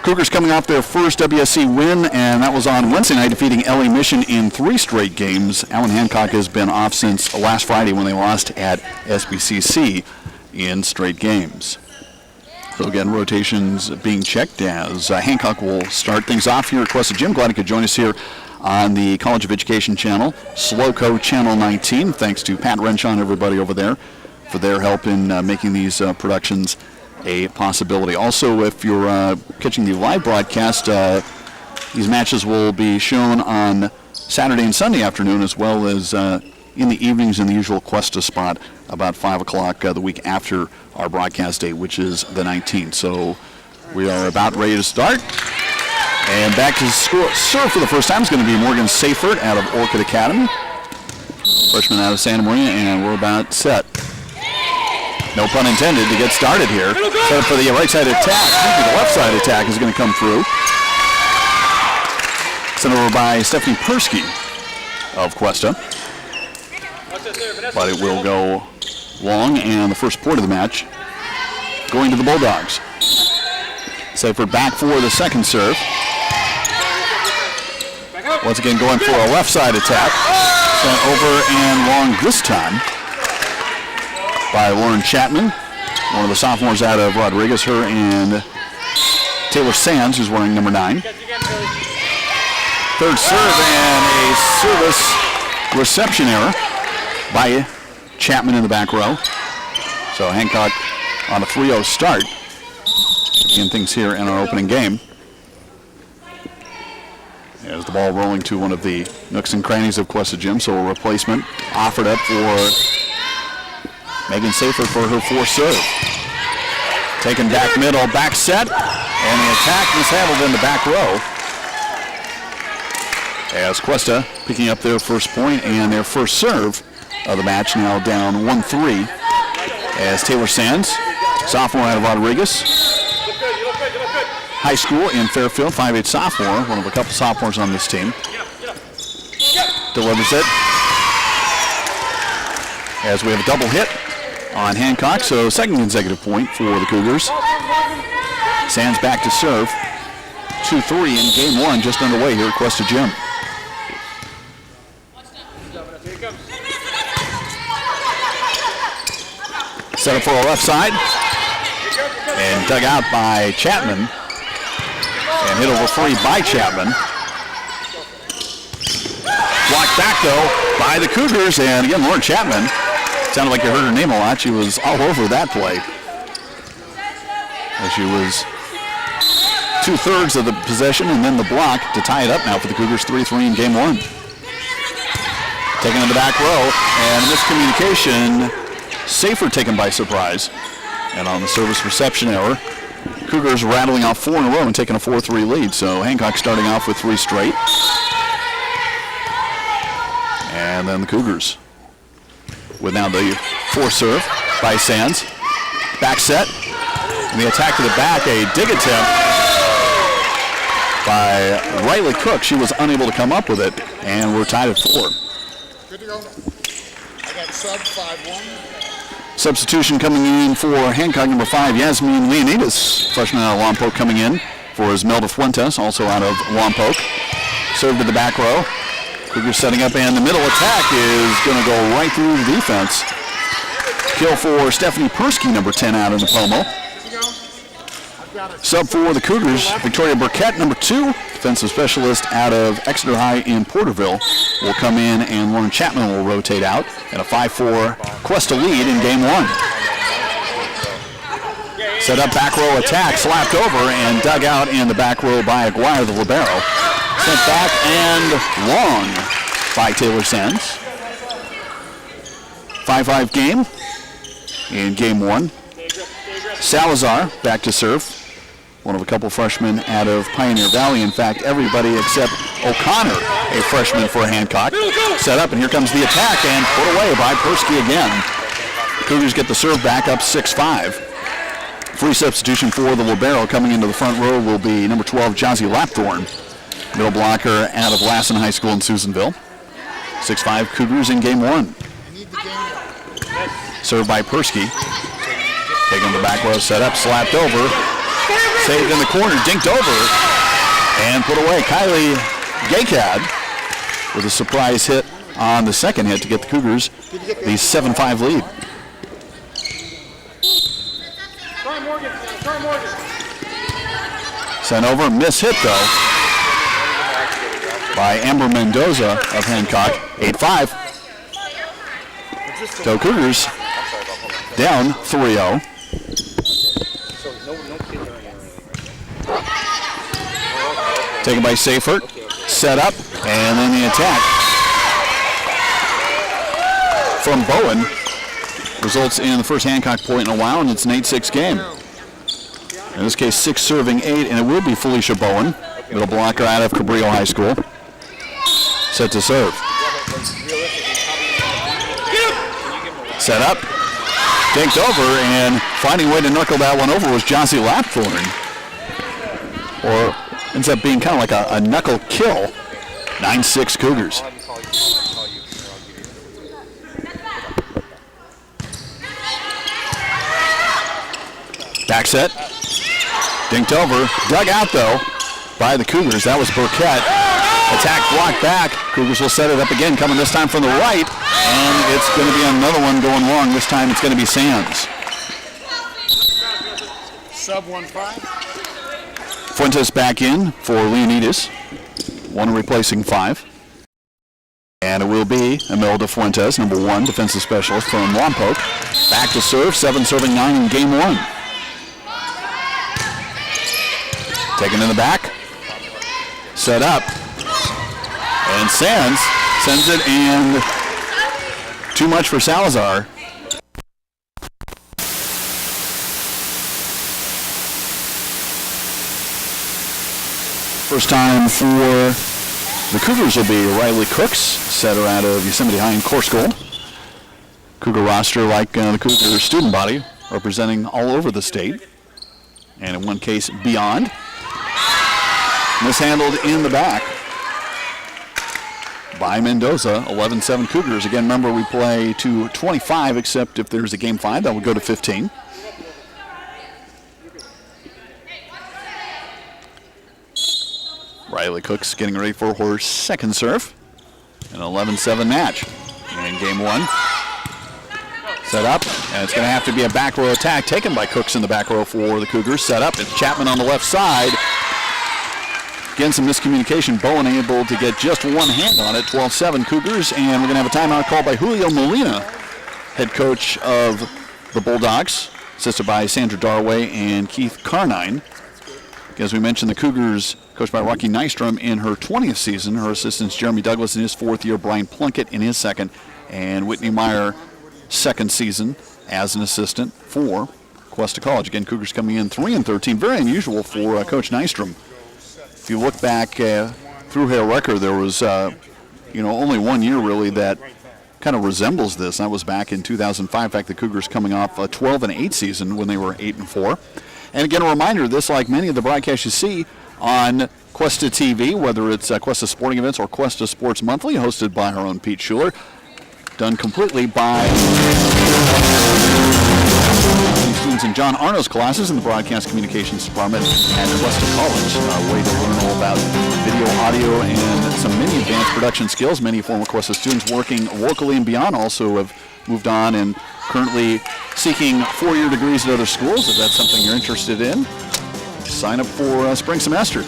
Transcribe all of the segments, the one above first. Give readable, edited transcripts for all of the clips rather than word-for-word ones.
Cougars coming off their first WSC win, and that was on Wednesday night, defeating LA Mission in 3 straight games. Allen Hancock has been off since last Friday when they lost at SBCC in straight games. So again, rotations being checked as Hancock will start things off here at Cuesta Gym. Glad you could join us here on the College of Education channel, Slowco Channel 19. Thanks to Pat Renshaw and everybody over there for their help in making these productions a possibility. Also, if you're catching the live broadcast, these matches will be shown on Saturday and Sunday afternoon, as well as in the evenings in the usual Cuesta spot about 5 o'clock the week after our broadcast date, which is the 19th. So we are about ready to start. And back to serve for the first time is going to be Morgan Seyfert out of Orchid Academy. Freshman out of Santa Maria, and we're about set. No pun intended to get started here. Set up for the right side attack. The left side attack is going to come through. Sent over by Stephanie Persky of Cuesta. But it will go long, and the first point of the match going to the Bulldogs. Seyfert back for the second serve. Once again going for a left side attack. Sent over and long this time by Lauren Chapman, one of the sophomores out of Rodriguez, her and Taylor Sands, who's wearing number 9. Third serve and a service reception error by Chapman in the back row. So Hancock on a 3-0 start. Begin things here in our opening game. As the ball rolling to one of the nooks and crannies of Cuesta Gym, so a replacement offered up for Megan Seyfert for her 4th serve. Taken back middle, back set, and the attack mishandled in the back row. As Cuesta picking up their first point and their first serve of the match, now down 1-3. As Taylor Sands, sophomore out of Rodriguez, high school in Fairfield, 5'8" sophomore, one of a couple sophomores on this team, delivers it. As we have a double hit on Hancock, so second consecutive point for the Cougars. Sands back to serve. 2-3 in game 1, just underway here at Cuesta Gym. Set up for a left side, and dug out by Chapman, and hit over free by Chapman. Blocked back though by the Cougars, and again Lauren Chapman. Sounded like you heard her name a lot. She was all over that play. As she was 2/3 of the possession and then the block to tie it up now for the Cougars. 3-3 in game 1. Taken in the back row, and miscommunication. Seyfert taken by surprise. And on the service reception error, Cougars rattling off 4 in a row and taking a 4-3 lead. So Hancock starting off with 3 straight. And then the Cougars with now the 4th serve by Sands. Back set. And the attack to the back, a dig attempt by Riley Cook. She was unable to come up with it, and we're tied at 4. Good to go. I got sub 5-1. Substitution coming in for Hancock, number 5, Yasmin Leonidas, freshman out of Lompoc, coming in for Esmelda Fuentes, also out of Lompoc. Served to the back row. Cougars setting up, and the middle attack is going to go right through the defense. Kill for Stephanie Persky, number 10, out of the Pomo. Sub for the Cougars, Victoria Burkett, number 2, defensive specialist out of Exeter High in Porterville, will come in, and Lauren Chapman will rotate out, and a 5-4 Cuesta lead in game 1. Set up back row attack, slapped over, and dug out in the back row by Aguirre, the libero. Sent back and long by Taylor Sands. 5-5 game in game 1. Salazar back to serve. One of a couple freshmen out of Pioneer Valley. In fact, everybody except O'Connor, a freshman for Hancock. Set up, and here comes the attack, and put away by Persky again. The Cougars get the serve back up 6-5. Free substitution for the libero. Coming into the front row will be number 12, Josie Lapthorne. Middle blocker out of Lassen High School in Susanville. 6-5 Cougars in game 1. Served by Persky. Taking the back row, set up, slapped over. Saved in the corner, dinked over, and put away. Kylie Gakad with a surprise hit on the second hit to get the Cougars the 7-5 lead. Sent over, miss hit though by Amber Mendoza of Hancock. 8-5. So Cougars down 3-0. Taken by Seifert, set up, and then the attack from Bowen results in the first Hancock point in a while, and it's an 8-6 game. In this case, 6 serving 8, and it will be Felicia Bowen, middle blocker out of Cabrillo High School. Set to serve. Set up, dinked over, and finding a way to knuckle that one over was Jossie Lapthorne. Or ends up being kind of like a knuckle kill. 9-6 Cougars. Back set. Dinked over. Dug out, though, by the Cougars. That was Burkett. Attack blocked back. Cougars will set it up again, coming this time from the right. And it's going to be another one going wrong. This time it's going to be Sands. Sub 1-5. Fuentes back in for Leonidas. One replacing 5. And it will be Imelda Fuentes, number 1 defensive specialist from Lompoc. Back to serve, 7 serving 9 in game 1. Taken in the back. Set up. And Sands sends it, and too much for Salazar. First time for the Cougars will be Riley Cooks, setter out of Yosemite High in Core School. Cougar roster, like the Cougar student body, representing all over the state. And in one case, beyond. Mishandled in the back by Mendoza. 11-7 Cougars. Again, remember we play to 25, except if there's a game 5, that would go to 15. Riley Cooks getting ready for her second serve. An 11-7 match in game 1. Set up, and it's going to have to be a back row attack taken by Cooks in the back row for the Cougars. Set up, it's Chapman on the left side. Again, some miscommunication. Bowen able to get just one hand on it. 12-7 Cougars, and we're going to have a timeout called by Julio Molina, head coach of the Bulldogs, assisted by Sandra Darway and Keith Carnine. As we mentioned, the Cougars, coached by Rocky Nystrom in her 20th season. Her assistants, Jeremy Douglas in his 4th year, Brian Plunkett in his 2nd, and Whitney Meyer, 2nd season as an assistant for Cuesta College. Again, Cougars coming in 3-13. Very unusual for Coach Nystrom. If you look back through her record, there was only 1 year really that kind of resembles this. That was back in 2005. In fact, the Cougars coming off a 12-8 season when they were 8-4. And again, a reminder, this, like many of the broadcasts you see on Cuesta TV, whether it's Cuesta Sporting Events or Cuesta Sports Monthly, hosted by our own Pete Schuler, done completely by students in John Arno's classes in the Broadcast Communications Department at Cuesta College. A way to learn all about video, audio, and some many advanced production skills. Many former Cuesta students working locally and beyond also have moved on and currently seeking 4-year degrees at other schools. If that's something you're interested in, sign up for spring semester.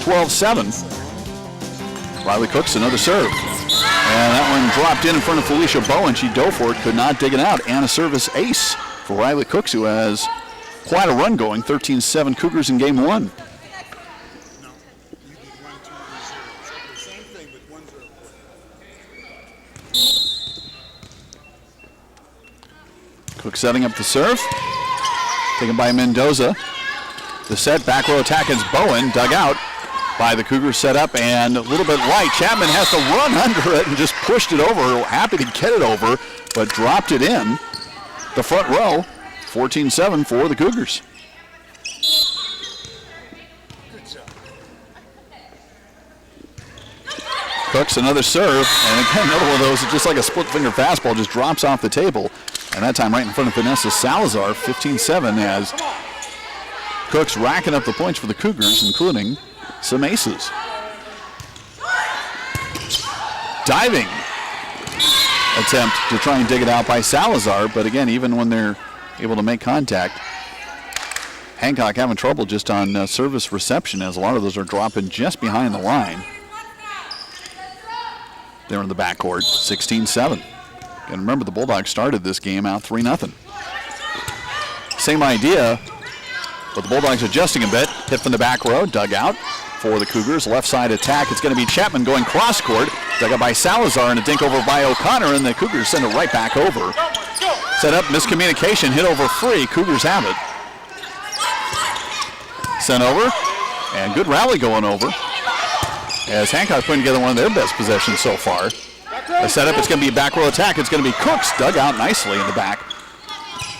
12-7. Riley Cooks, another serve. And that one dropped in front of Felicia Bowen. She dove for it, could not dig it out. And a service ace for Riley Cooks, who has quite a run going. 13-7 Cougars in game 1. Cook setting up the serve. Taken by Mendoza. The set, back row attack is Bowen, dug out by the Cougars, set up, and a little bit light. Chapman has to run under it and just pushed it over. Happy to get it over, but dropped it in the front row. 14-7 for the Cougars. Cooks, another serve, and again, another one of those, just like a split-finger fastball, just drops off the table. And that time right in front of Vanessa Salazar, 15-7, as Cooks racking up the points for the Cougars, including some aces. Diving attempt to try and dig it out by Salazar, but again, even when they're able to make contact, Hancock having trouble just on service reception, as a lot of those are dropping just behind the line. They're in the backcourt, 16-7. And remember, the Bulldogs started this game out 3-0. Same idea, but the Bulldogs adjusting a bit. Hit from the back row, dug out for the Cougars. Left side attack, it's going to be Chapman going cross court. Dug out by Salazar and a dink over by O'Connor, and the Cougars send it right back over. Set up, miscommunication, hit over free. Cougars have it. Sent over, and good rally going over, as Hancock putting together one of their best possessions so far. The setup, it's going to be a back row attack. It's going to be Cooks, dug out nicely in the back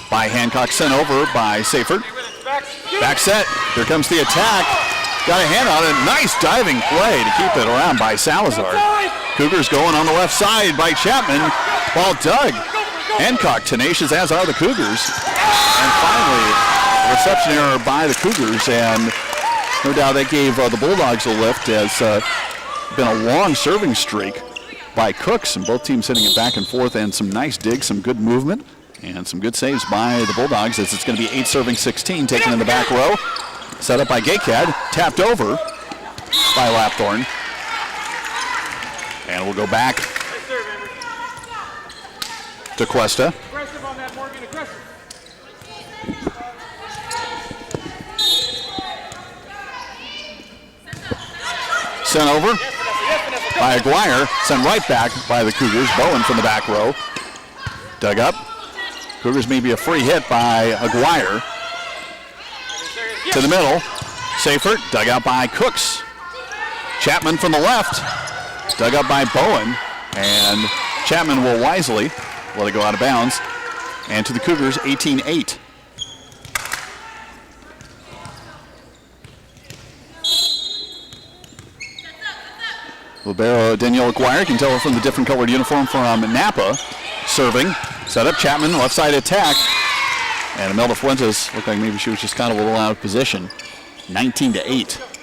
by Hancock, sent over by Seyfert. Back set, here comes the attack. Got a hand on it, nice diving play to keep it around by Salazar. Cougars going on the left side by Chapman. Ball dug. Hancock tenacious, as are the Cougars. And finally, reception error by the Cougars, and no doubt that gave the Bulldogs a lift, as been a long serving streak by Cooks, and both teams hitting it back and forth, and some nice digs, some good movement, and some good saves by the Bulldogs, as it's going to be 8 serving 16, taken in the back row. Set up by Gaycad, tapped over by Lapthorne. And we'll go back to Cuesta. Sent over by Aguirre, sent right back by the Cougars. Bowen from the back row. Dug up. Cougars maybe a free hit by Aguirre. To the middle. Seyfert, dug out by Cooks. Chapman from the left. Dug up by Bowen. And Chapman will wisely let it go out of bounds. And to the Cougars, 18-8. Libero Danielle Aguirre, can tell from the different colored uniform from Napa. Serving, set up Chapman, left side attack. And Imelda Fuentes looked like maybe she was just kind of a little out of position. 19-8.